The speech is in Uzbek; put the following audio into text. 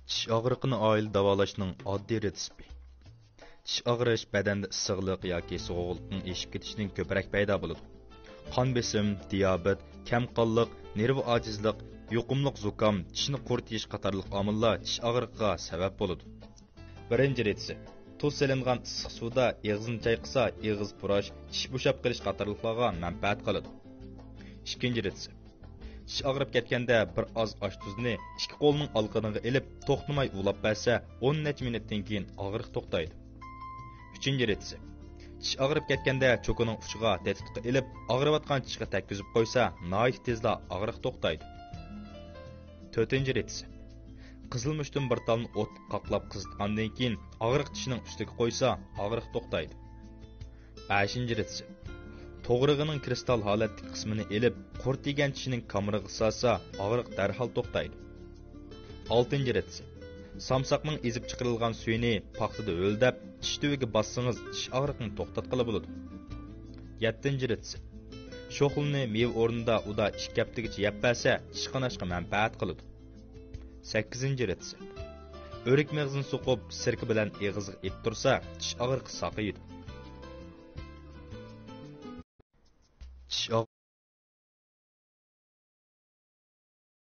Tish og'riqini oila davolashning oddiy retsepti. Tish og'rish badanda issiqlik yoki sovuqlikning eshib ketishining ko'proq paydo bo'ladi. Qon besim, diabet, kam qonliq, nerv ojizlik, yuqumliq zukam, tishni quritish qatorliq omillar tish og'riqiga sabab bo'ladi. Birinchi retsept. Tuz silingan issiq suvda og'izni chayqasa, og'iz purash, tish bo'shab qolish qatorliqlarga manfaat qiladi. Ikkinchi retsept. Tish og'rib ketganda bir oz osh tuzni ikki qo'lning olqiniga ilib, to'xtamay ulab bersa, 10 necha minutdan keyin og'riq to'xtaydi. Uchinchi retsept. Tish og'rib ketganda cho'qining uchiga tetikqa ilib, og'riyotgan tishga tekkizib qo'ysa, nihoyat tezda og'riq to'xtaydi. To'rtinchi retsept. Qizilmushdan bir talni o't qaqlab qizitgandan keyin og'riq tishning ustiga qo'ysa, og'riq to'xtaydi. Beshinchi retsept. To'g'rig'ining kristal holatdagi qismini elib, qurtigan tishning kamiriga solsa, og'riq darhol to'xtaydi. 6-chi retsept. Samsaqning ezib chiqarilgan suyini paxtada o'ldab, tish tuviga bassangiz, tish og'riqni to'xtatqili bo'ladi. 7-chi retsept. Sho'xilni meva o'rnida uda 2 haftaga yeb bersa, tish qanashga manfaat qiladi. 8-chi retsept. O'rik mag'zini so'qib, sirka bilan og'izga et tursa, tish og'riqi saqayadi.